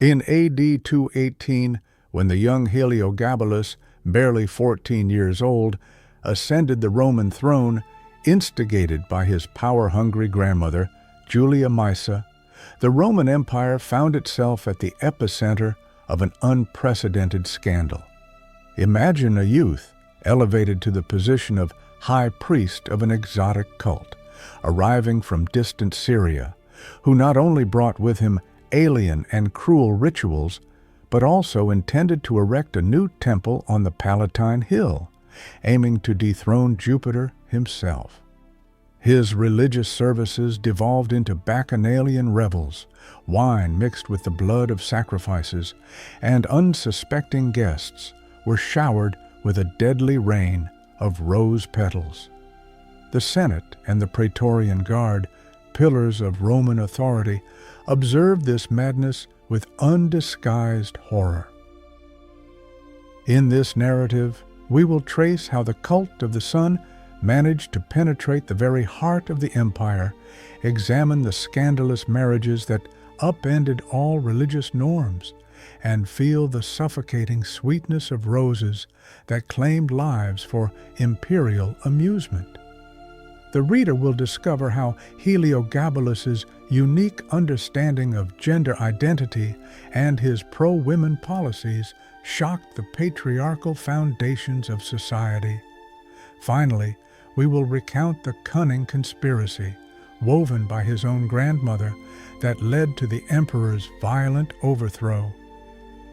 In AD 218, when the young Heliogabalus, barely 14 years old, ascended the Roman throne, instigated by his power-hungry grandmother, Julia Maesa, the Roman Empire found itself at the epicenter of an unprecedented scandal. Imagine a youth elevated to the position of high priest of an exotic cult, arriving from distant Syria, who not only brought with him alien and cruel rituals, but also intended to erect a new temple on the Palatine Hill, aiming to dethrone Jupiter himself. His religious services devolved into bacchanalian revels, wine mixed with the blood of sacrifices, and unsuspecting guests were showered with a deadly rain of rose petals. The Senate and the Praetorian Guard, pillars of Roman authority, observed this madness with undisguised horror. In this narrative, we will trace how the cult of the sun managed to penetrate the very heart of the empire, examine the scandalous marriages that upended all religious norms, and feel the suffocating sweetness of roses that claimed lives for imperial amusement. The reader will discover how Heliogabalus's unique understanding of gender identity and his pro-women policies shocked the patriarchal foundations of society. Finally, we will recount the cunning conspiracy, woven by his own grandmother, that led to the emperor's violent overthrow.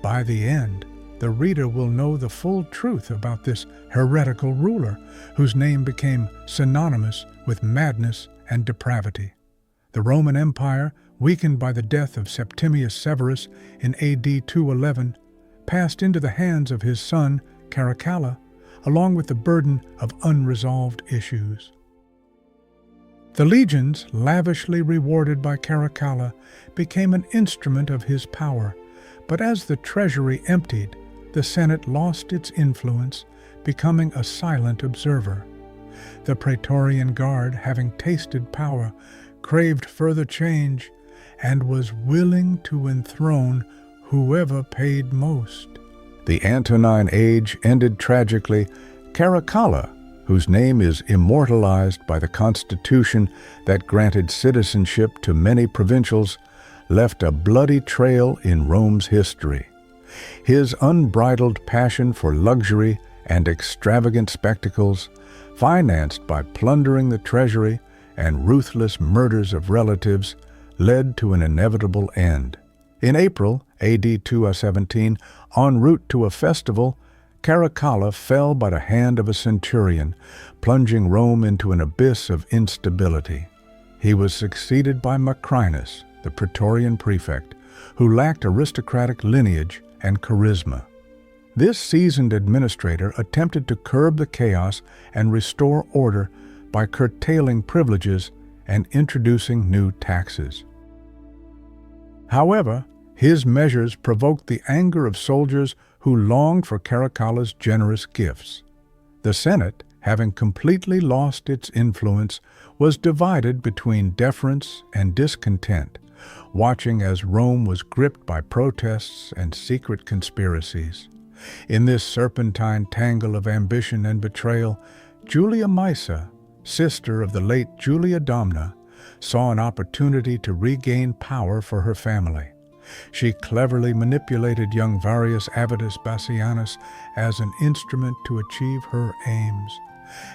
By the end, the reader will know the full truth about this heretical ruler, whose name became synonymous with madness and depravity. The Roman Empire, weakened by the death of Septimius Severus in AD 211, passed into the hands of his son, Caracalla, along with the burden of unresolved issues. The legions, lavishly rewarded by Caracalla, became an instrument of his power, but as the treasury emptied, the Senate lost its influence, becoming a silent observer. The Praetorian Guard, having tasted power, craved further change, and was willing to enthrone whoever paid most. The Antonine Age ended tragically. Caracalla, whose name is immortalized by the constitution that granted citizenship to many provincials, left a bloody trail in Rome's history. His unbridled passion for luxury and extravagant spectacles, financed by plundering the treasury and ruthless murders of relatives, led to an inevitable end. In April AD 217, en route to a festival, Caracalla fell by the hand of a centurion, plunging Rome into an abyss of instability. He was succeeded by Macrinus, the Praetorian prefect, who lacked aristocratic lineage and charisma. This seasoned administrator attempted to curb the chaos and restore order by curtailing privileges and introducing new taxes. However, his measures provoked the anger of soldiers who longed for Caracalla's generous gifts. The Senate, having completely lost its influence, was divided between deference and discontent, watching as Rome was gripped by protests and secret conspiracies. In this serpentine tangle of ambition and betrayal, Julia Maesa, sister of the late Julia Domna, saw an opportunity to regain power for her family. She cleverly manipulated young Varius Avitus Bassianus as an instrument to achieve her aims.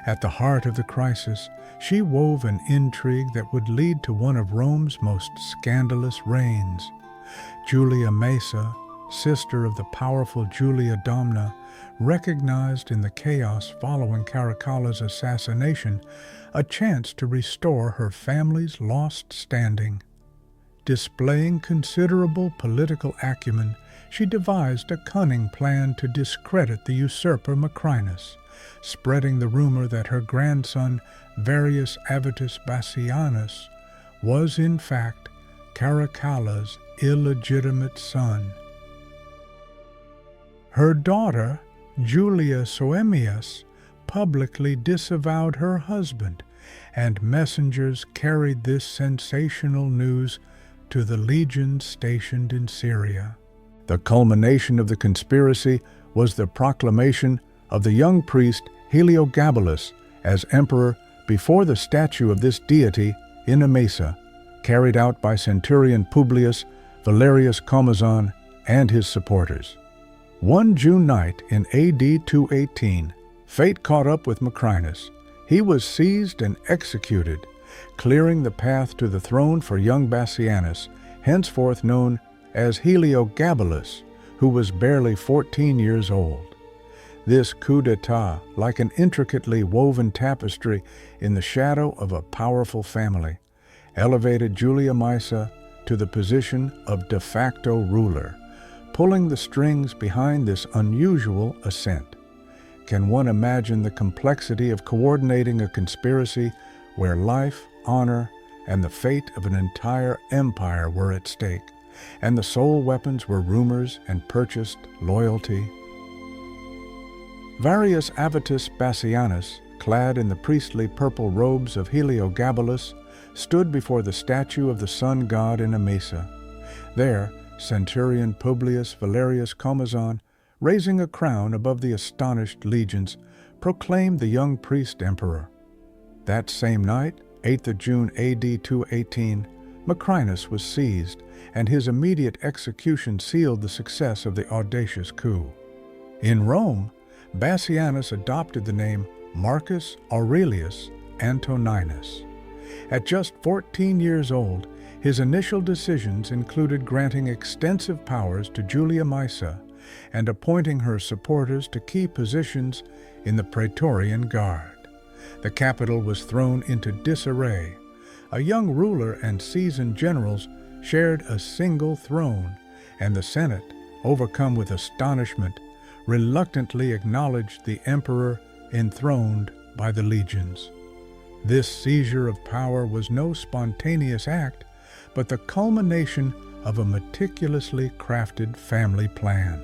At the heart of the crisis, she wove an intrigue that would lead to one of Rome's most scandalous reigns. Julia Maesa, sister of the powerful Julia Domna, recognized in the chaos following Caracalla's assassination a chance to restore her family's lost standing. Displaying considerable political acumen, she devised a cunning plan to discredit the usurper Macrinus, spreading the rumor that her grandson, Varius Avitus Bassianus, was in fact Caracalla's illegitimate son. Her daughter, Julia Soaemias, publicly disavowed her husband, and messengers carried this sensational news to the legions stationed in Syria. The culmination of the conspiracy was the proclamation of the young priest Heliogabalus as emperor before the statue of this deity in Emesa, carried out by centurion Publius Valerius Comazon and his supporters. One June night in AD 218, fate caught up with Macrinus. He was seized and executed, clearing the path to the throne for young Bassianus, henceforth known as Heliogabalus, who was barely 14 years old. This coup d'etat, like an intricately woven tapestry in the shadow of a powerful family, elevated Julia Maesa to the position of de facto ruler, pulling the strings behind this unusual ascent. Can one imagine the complexity of coordinating a conspiracy where life, honor, and the fate of an entire empire were at stake, and the sole weapons were rumors and purchased loyalty? Varius Avitus Bassianus, clad in the priestly purple robes of Heliogabalus, stood before the statue of the sun god in Emesa. There, centurion Publius Valerius Comazon, raising a crown above the astonished legions, proclaimed the young priest emperor. That same night, 8th of June AD 218, Macrinus was seized, and his immediate execution sealed the success of the audacious coup. In Rome, Bassianus adopted the name Marcus Aurelius Antoninus. At just 14 years old, his initial decisions included granting extensive powers to Julia Maesa and appointing her supporters to key positions in the Praetorian Guard. The capital was thrown into disarray. A young ruler and seasoned generals shared a single throne, and the Senate, overcome with astonishment, reluctantly acknowledged the emperor enthroned by the legions. This seizure of power was no spontaneous act, but the culmination of a meticulously crafted family plan.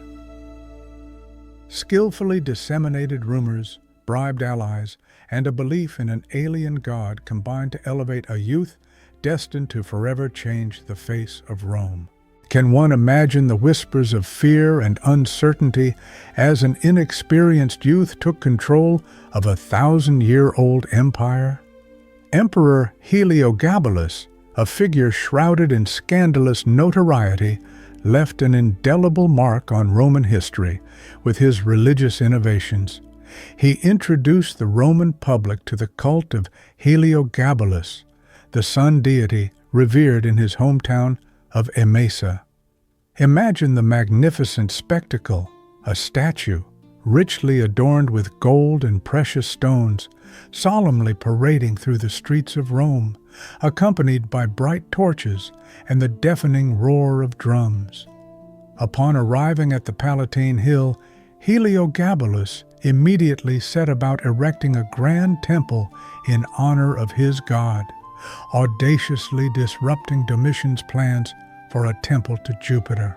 Skillfully disseminated rumors, bribed allies, and a belief in an alien god combined to elevate a youth destined to forever change the face of Rome. Can one imagine the whispers of fear and uncertainty as an inexperienced youth took control of a 1,000-year-old empire? Emperor Heliogabalus, a figure shrouded in scandalous notoriety, left an indelible mark on Roman history with his religious innovations. He introduced the Roman public to the cult of Heliogabalus, the sun deity revered in his hometown of Emesa. Imagine the magnificent spectacle, a statue, richly adorned with gold and precious stones, solemnly parading through the streets of Rome, accompanied by bright torches and the deafening roar of drums. Upon arriving at the Palatine Hill, Heliogabalus immediately set about erecting a grand temple in honor of his god, audaciously disrupting Domitian's plans for a temple to Jupiter.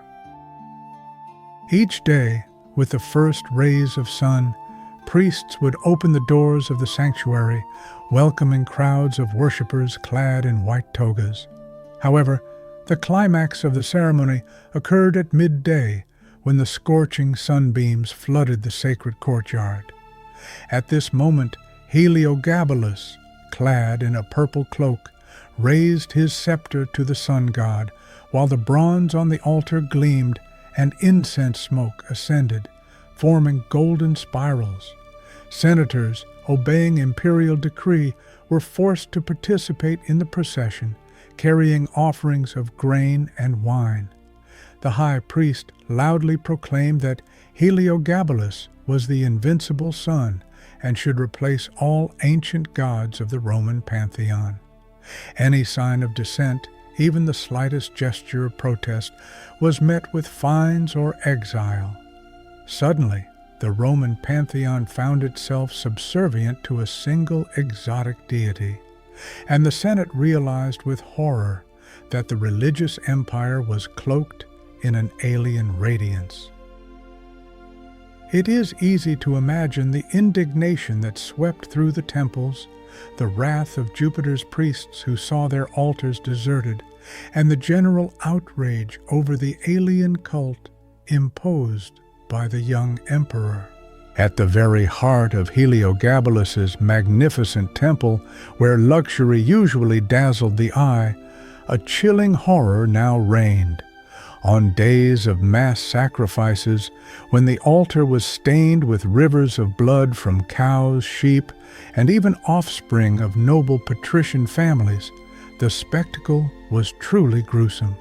Each day, with the first rays of sun, priests would open the doors of the sanctuary, welcoming crowds of worshippers clad in white togas. However, the climax of the ceremony occurred at midday, when the scorching sunbeams flooded the sacred courtyard. At this moment, Heliogabalus, clad in a purple cloak, raised his scepter to the sun god, while the bronze on the altar gleamed and incense smoke ascended, forming golden spirals. Senators, obeying imperial decree, were forced to participate in the procession, carrying offerings of grain and wine. The high priest loudly proclaimed that Heliogabalus was the invincible sun and should replace all ancient gods of the Roman pantheon. Any sign of dissent, even the slightest gesture of protest, was met with fines or exile. Suddenly, the Roman pantheon found itself subservient to a single exotic deity, and the Senate realized with horror that the religious empire was cloaked in an alien radiance. It is easy to imagine the indignation that swept through the temples, the wrath of Jupiter's priests who saw their altars deserted, and the general outrage over the alien cult imposed by the young emperor. At the very heart of Heliogabalus's magnificent temple, where luxury usually dazzled the eye, a chilling horror now reigned. On days of mass sacrifices, when the altar was stained with rivers of blood from cows, sheep, and even offspring of noble patrician families, the spectacle was truly gruesome.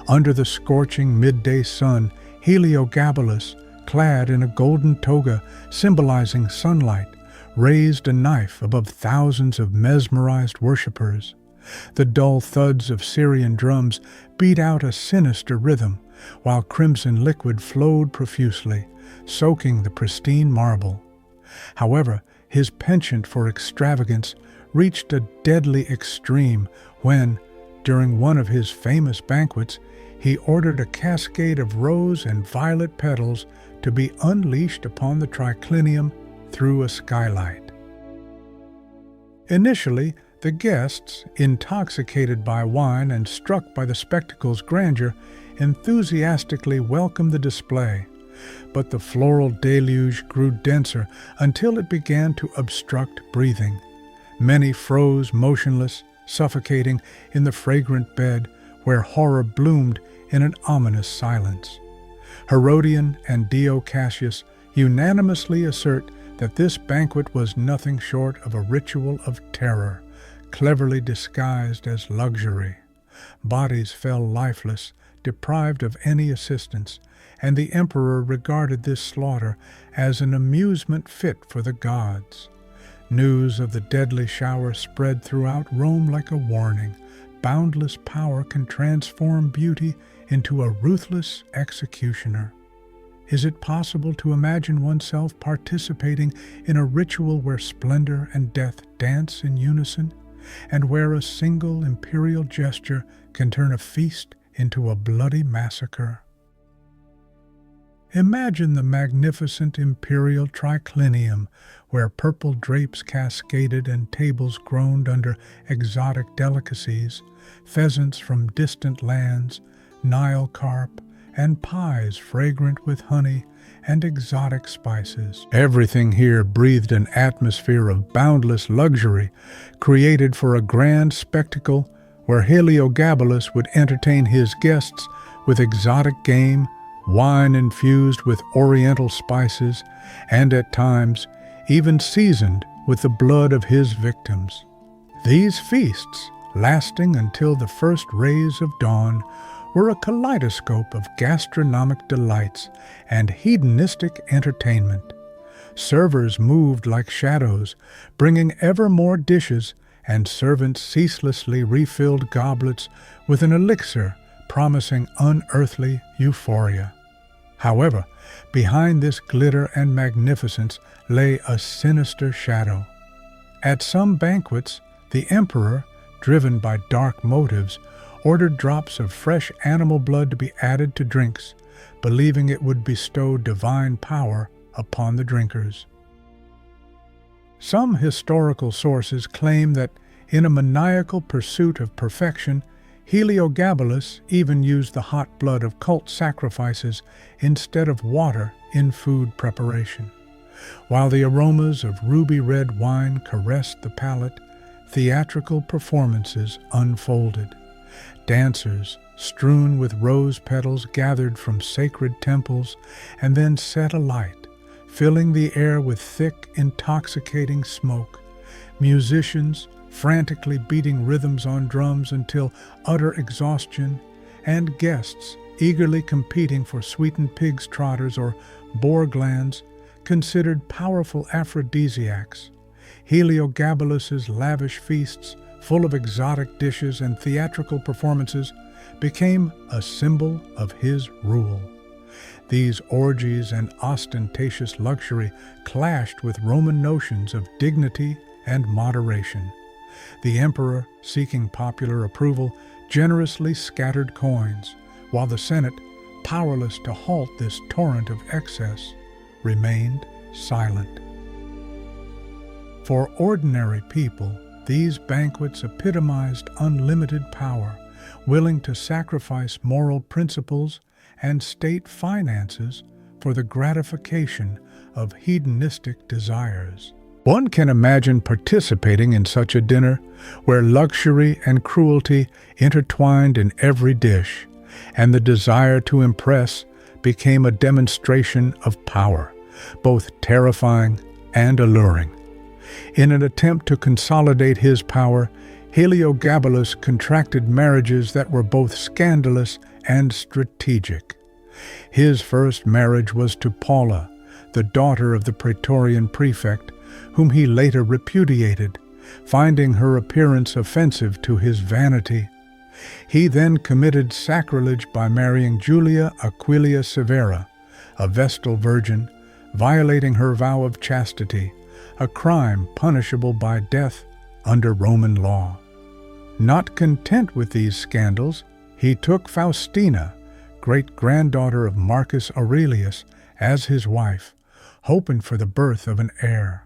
Under the scorching midday sun, Heliogabalus, clad in a golden toga symbolizing sunlight, raised a knife above thousands of mesmerized worshippers. The dull thuds of Syrian drums beat out a sinister rhythm, while crimson liquid flowed profusely, soaking the pristine marble. However, his penchant for extravagance reached a deadly extreme when, during one of his famous banquets, he ordered a cascade of rose and violet petals to be unleashed upon the triclinium through a skylight. Initially, the guests, intoxicated by wine and struck by the spectacle's grandeur, enthusiastically welcomed the display. But the floral deluge grew denser until it began to obstruct breathing. Many froze motionless, suffocating in the fragrant bed where horror bloomed in an ominous silence. Herodian and Dio Cassius unanimously assert that this banquet was nothing short of a ritual of terror, cleverly disguised as luxury. Bodies fell lifeless, deprived of any assistance, and the emperor regarded this slaughter as an amusement fit for the gods. News of the deadly shower spread throughout Rome like a warning. Boundless power can transform beauty into a ruthless executioner. Is it possible to imagine oneself participating in a ritual where splendor and death dance in unison, and where a single imperial gesture can turn a feast into a bloody massacre? Imagine the magnificent imperial triclinium, where purple drapes cascaded and tables groaned under exotic delicacies, pheasants from distant lands, Nile carp, and pies fragrant with honey and exotic spices. Everything here breathed an atmosphere of boundless luxury, created for a grand spectacle where Heliogabalus would entertain his guests with exotic game, wine infused with oriental spices, and at times even seasoned with the blood of his victims. These feasts, lasting until the first rays of dawn, were a kaleidoscope of gastronomic delights and hedonistic entertainment. Servers moved like shadows, bringing ever more dishes, and servants ceaselessly refilled goblets with an elixir promising unearthly euphoria. However, behind this glitter and magnificence lay a sinister shadow. At some banquets, the emperor, driven by dark motives, ordered drops of fresh animal blood to be added to drinks, believing it would bestow divine power upon the drinkers. Some historical sources claim that in a maniacal pursuit of perfection, Heliogabalus even used the hot blood of cult sacrifices instead of water in food preparation. While the aromas of ruby-red wine caressed the palate, theatrical performances unfolded. Dancers, strewn with rose petals gathered from sacred temples and then set alight, filling the air with thick, intoxicating smoke. Musicians, frantically beating rhythms on drums until utter exhaustion, and guests eagerly competing for sweetened pig's trotters or boar glands, considered powerful aphrodisiacs. Heliogabalus's lavish feasts, full of exotic dishes and theatrical performances, became a symbol of his rule. These orgies and ostentatious luxury clashed with Roman notions of dignity and moderation. The emperor, seeking popular approval, generously scattered coins, while the Senate, powerless to halt this torrent of excess, remained silent. For ordinary people, these banquets epitomized unlimited power, willing to sacrifice moral principles and state finances for the gratification of hedonistic desires. One can imagine participating in such a dinner where luxury and cruelty intertwined in every dish, and the desire to impress became a demonstration of power, both terrifying and alluring. In an attempt to consolidate his power, Heliogabalus contracted marriages that were both scandalous and strategic. His first marriage was to Paula, the daughter of the Praetorian prefect, whom he later repudiated, finding her appearance offensive to his vanity. He then committed sacrilege by marrying Julia Aquilia Severa, a Vestal virgin, violating her vow of chastity, a crime punishable by death under Roman law. Not content with these scandals, he took Faustina, great-granddaughter of Marcus Aurelius, as his wife, hoping for the birth of an heir.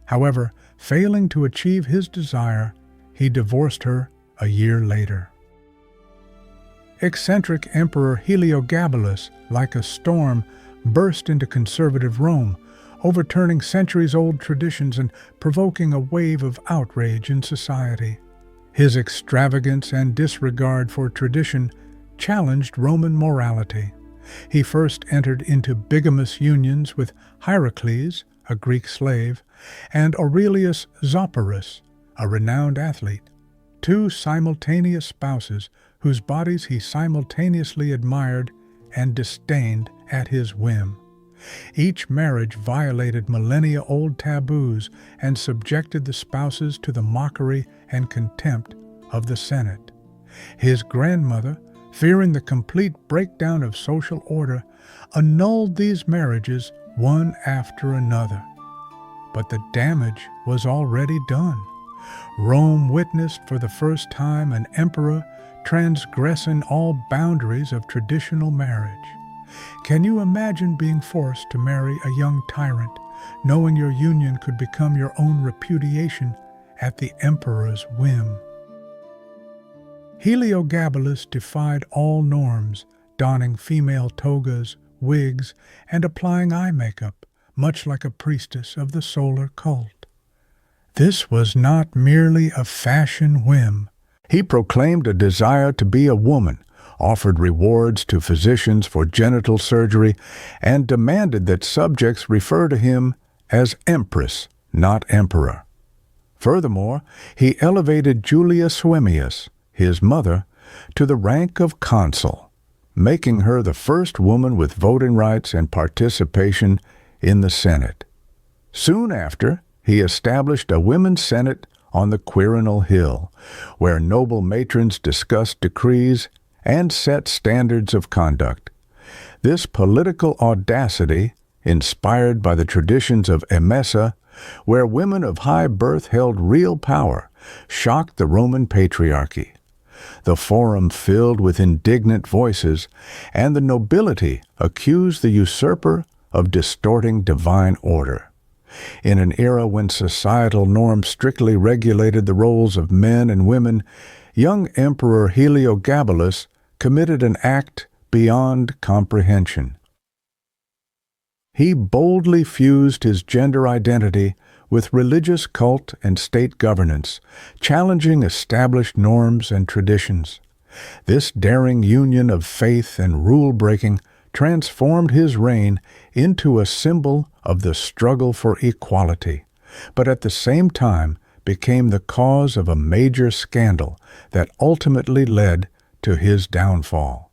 However, failing to achieve his desire, he divorced her a year later. Eccentric Emperor Heliogabalus, like a storm, burst into conservative Rome, overturning centuries-old traditions and provoking a wave of outrage in society. His extravagance and disregard for tradition challenged Roman morality. He first entered into bigamous unions with Heracles, a Greek slave, and Aurelius Zopyrus, a renowned athlete, two simultaneous spouses whose bodies he simultaneously admired and disdained at his whim. Each marriage violated millennia-old taboos and subjected the spouses to the mockery and contempt of the Senate. His grandmother, fearing the complete breakdown of social order, annulled these marriages one after another. But the damage was already done. Rome witnessed for the first time an emperor transgressing all boundaries of traditional marriage. Can you imagine being forced to marry a young tyrant, knowing your union could become your own repudiation at the emperor's whim? Heliogabalus defied all norms, donning female togas, wigs, and applying eye makeup, much like a priestess of the solar cult. This was not merely a fashion whim. He proclaimed a desire to be a woman, offered rewards to physicians for genital surgery, and demanded that subjects refer to him as empress, not emperor. Furthermore, he elevated Julia Suemius, his mother, to the rank of consul, making her the first woman with voting rights and participation in the Senate. Soon after, he established a women's senate on the Quirinal Hill, where noble matrons discussed decrees and set standards of conduct. This political audacity, inspired by the traditions of Emesa, where women of high birth held real power, shocked the Roman patriarchy. The forum filled with indignant voices, and the nobility accused the usurper of distorting divine order. In an era when societal norms strictly regulated the roles of men and women, young Emperor Heliogabalus committed an act beyond comprehension. He boldly fused his gender identity with religious cult and state governance, challenging established norms and traditions. This daring union of faith and rule-breaking transformed his reign into a symbol of the struggle for equality, but at the same time became the cause of a major scandal that ultimately led to his downfall.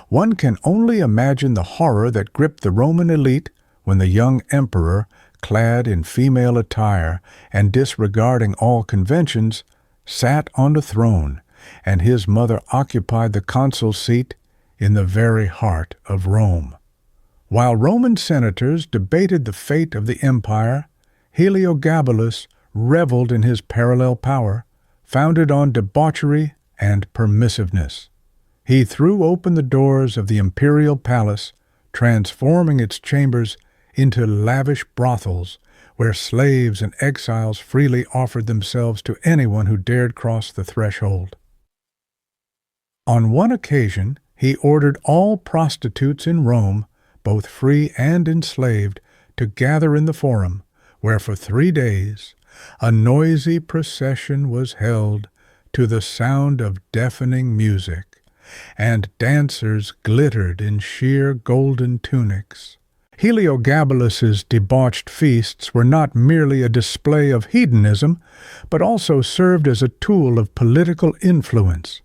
One can only imagine the horror that gripped the Roman elite when the young emperor, clad in female attire and disregarding all conventions, sat on the throne, and his mother occupied the consul seat in the very heart of Rome. While Roman senators debated the fate of the empire, Heliogabalus reveled in his parallel power, founded on debauchery and permissiveness. He threw open the doors of the imperial palace, transforming its chambers into lavish brothels where slaves and exiles freely offered themselves to anyone who dared cross the threshold. On one occasion, He ordered all prostitutes in Rome, both free and enslaved, to gather in the Forum, where for 3 days a noisy procession was held to the sound of deafening music, and dancers glittered in sheer golden tunics. Heliogabalus's debauched feasts were not merely a display of hedonism, but also served as a tool of political influence.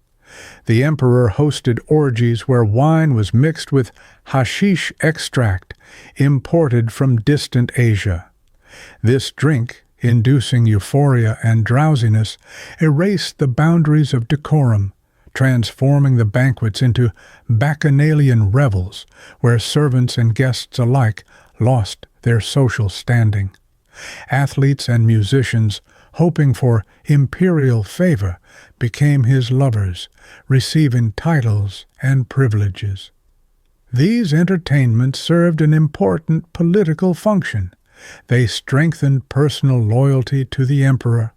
The emperor hosted orgies where wine was mixed with hashish extract imported from distant Asia. This drink, inducing euphoria and drowsiness, erased the boundaries of decorum, transforming the banquets into bacchanalian revels where servants and guests alike lost their social standing. Athletes and musicians, hoping for imperial favor, became his lovers, receiving titles and privileges. These entertainments served an important political function. They strengthened personal loyalty to the emperor,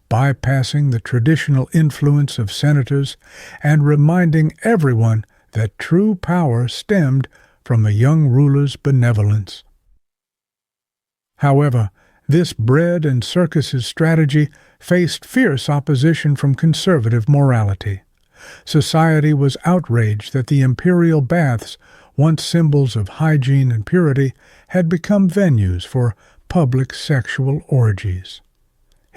bypassing the traditional influence of senators and reminding everyone that true power stemmed from a young ruler's benevolence. However, this bread and circuses strategy faced fierce opposition from conservative morality. Society was outraged that the imperial baths, once symbols of hygiene and purity, had become venues for public sexual orgies.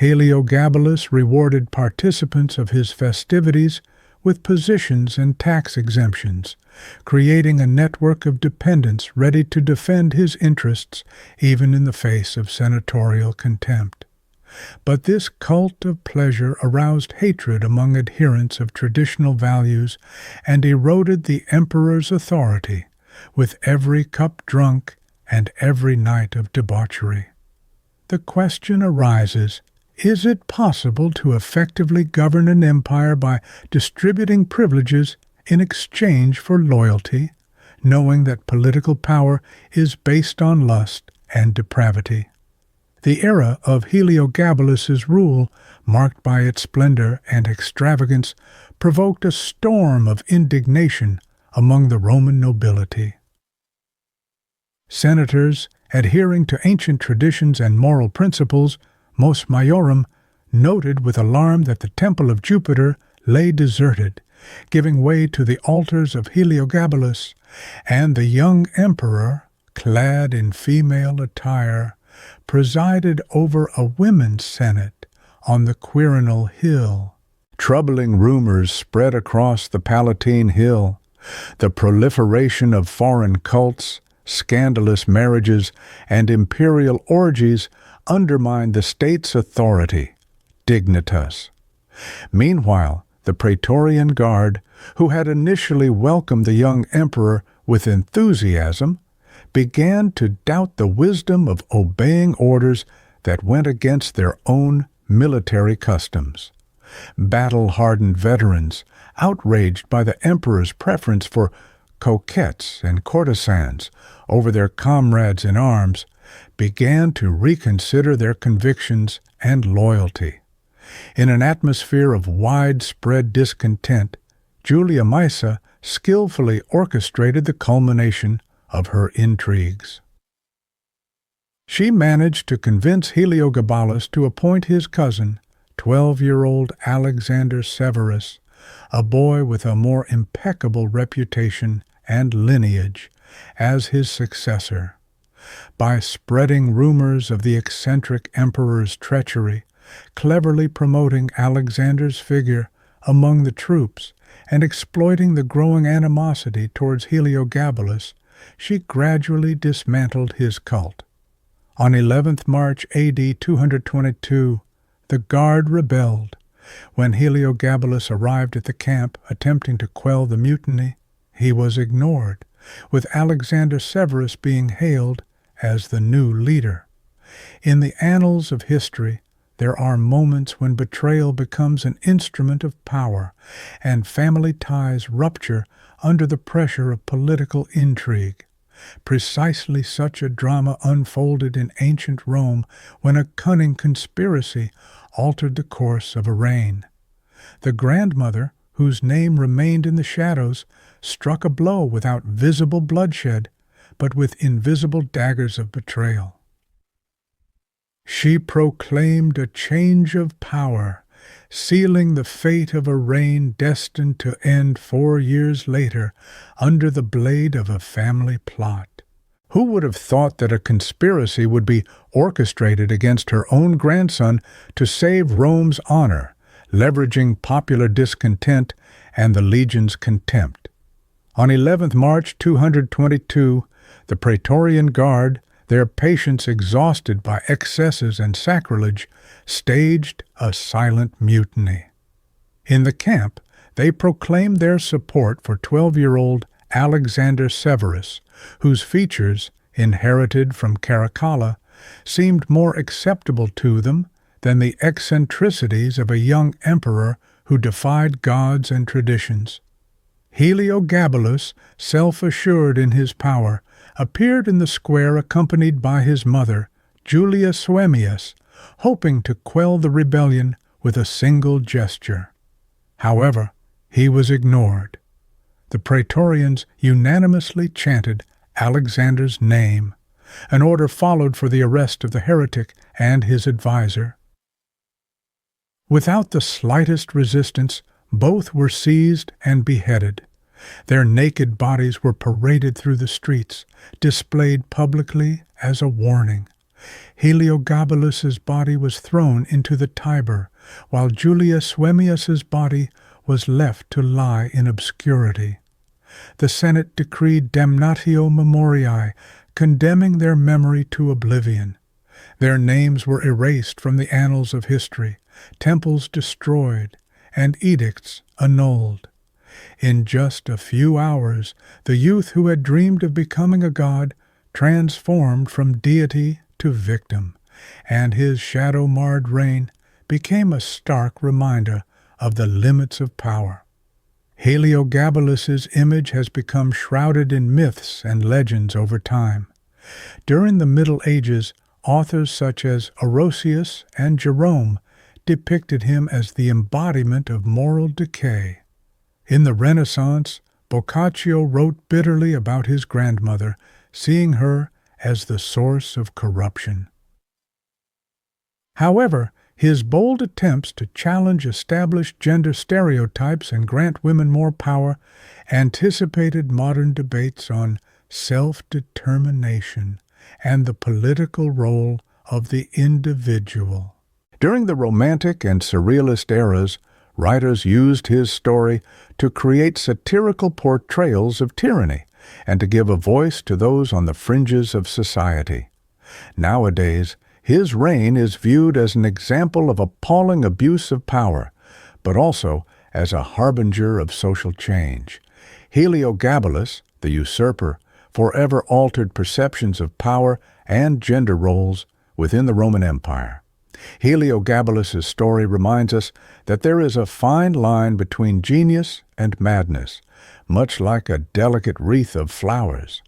Heliogabalus rewarded participants of his festivities with positions and tax exemptions, creating a network of dependents ready to defend his interests even in the face of senatorial contempt. But this cult of pleasure aroused hatred among adherents of traditional values and eroded the emperor's authority with every cup drunk and every night of debauchery. The question arises, is it possible to effectively govern an empire by distributing privileges in exchange for loyalty, knowing that political power is based on lust and depravity? The era of Heliogabalus's rule, marked by its splendor and extravagance, provoked a storm of indignation among the Roman nobility. Senators, adhering to ancient traditions and moral principles, Mos Maiorum, noted with alarm that the temple of Jupiter lay deserted, giving way to the altars of Heliogabalus, and the young emperor, clad in female attire, presided over a women's senate on the Quirinal Hill. Troubling rumors spread across the Palatine Hill. The proliferation of foreign cults, scandalous marriages, and imperial orgies undermined the state's authority, dignitas. Meanwhile, the Praetorian Guard, who had initially welcomed the young emperor with enthusiasm, began to doubt the wisdom of obeying orders that went against their own military customs. Battle-hardened veterans, outraged by the emperor's preference for coquettes and courtesans over their comrades in arms, began to reconsider their convictions and loyalty. In an atmosphere of widespread discontent, Julia Maesa skillfully orchestrated the culmination of her intrigues. She managed to convince Heliogabalus to appoint his cousin, 12-year-old Alexander Severus, a boy with a more impeccable reputation and lineage, as his successor. By spreading rumors of the eccentric emperor's treachery, cleverly promoting Alexander's figure among the troops, and exploiting the growing animosity towards Heliogabalus, she gradually dismantled his cult. On 11th March A.D. 222, the Guard rebelled. When Heliogabalus arrived at the camp attempting to quell the mutiny, he was ignored, with Alexander Severus being hailed as the new leader. In the annals of history, there are moments when betrayal becomes an instrument of power, and family ties rupture under the pressure of political intrigue. Precisely such a drama unfolded in ancient Rome when a cunning conspiracy altered the course of a reign. The grandmother, whose name remained in the shadows, struck a blow without visible bloodshed, but with invisible daggers of betrayal. She proclaimed a change of power, sealing the fate of a reign destined to end 4 years later under the blade of a family plot. Who would have thought that a conspiracy would be orchestrated against her own grandson to save Rome's honor, leveraging popular discontent and the legion's contempt? On 11th March 222, the Praetorian Guard, their patience exhausted by excesses and sacrilege, staged a silent mutiny. In the camp, they proclaimed their support for 12-year-old Alexander Severus, whose features, inherited from Caracalla, seemed more acceptable to them than the eccentricities of a young emperor who defied gods and traditions. Heliogabalus, self-assured in his power, appeared in the square accompanied by his mother, Julia Suemius, hoping to quell the rebellion with a single gesture. However, he was ignored. The Praetorians unanimously chanted Alexander's name. An order followed for the arrest of the heretic and his advisor. Without the slightest resistance, both were seized and beheaded. Their naked bodies were paraded through the streets, displayed publicly as a warning. Heliogabalus's body was thrown into the Tiber, while Julia Suemius's body was left to lie in obscurity. The Senate decreed damnatio memoriae, condemning their memory to oblivion. Their names were erased from the annals of history, temples destroyed, and edicts annulled. In just a few hours, the youth who had dreamed of becoming a god transformed from deity to victim, and his shadow-marred reign became a stark reminder of the limits of power. Heliogabalus's image has become shrouded in myths and legends over time. During the Middle Ages, authors such as Orosius and Jerome depicted him as the embodiment of moral decay. In the Renaissance, Boccaccio wrote bitterly about his grandmother, seeing her as the source of corruption. However, his bold attempts to challenge established gender stereotypes and grant women more power anticipated modern debates on self-determination and the political role of the individual. During the Romantic and Surrealist eras, writers used his story to create satirical portrayals of tyranny and to give a voice to those on the fringes of society. Nowadays, his reign is viewed as an example of appalling abuse of power, but also as a harbinger of social change. Heliogabalus, the usurper, forever altered perceptions of power and gender roles within the Roman Empire. Heliogabalus's story reminds us that there is a fine line between genius and madness, much like a delicate wreath of flowers.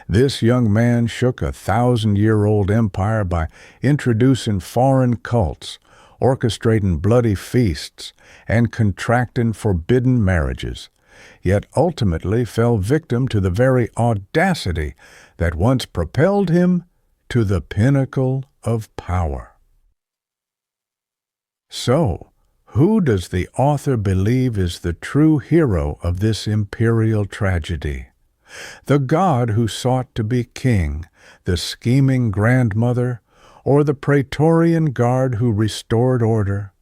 This young man shook a 1,000-year-old empire by introducing foreign cults, orchestrating bloody feasts, and contracting forbidden marriages, yet ultimately fell victim to the very audacity that once propelled him to the pinnacle of power. So, who does the author believe is the true hero of this imperial tragedy? The god who sought to be king, the scheming grandmother, or the Praetorian Guard who restored order?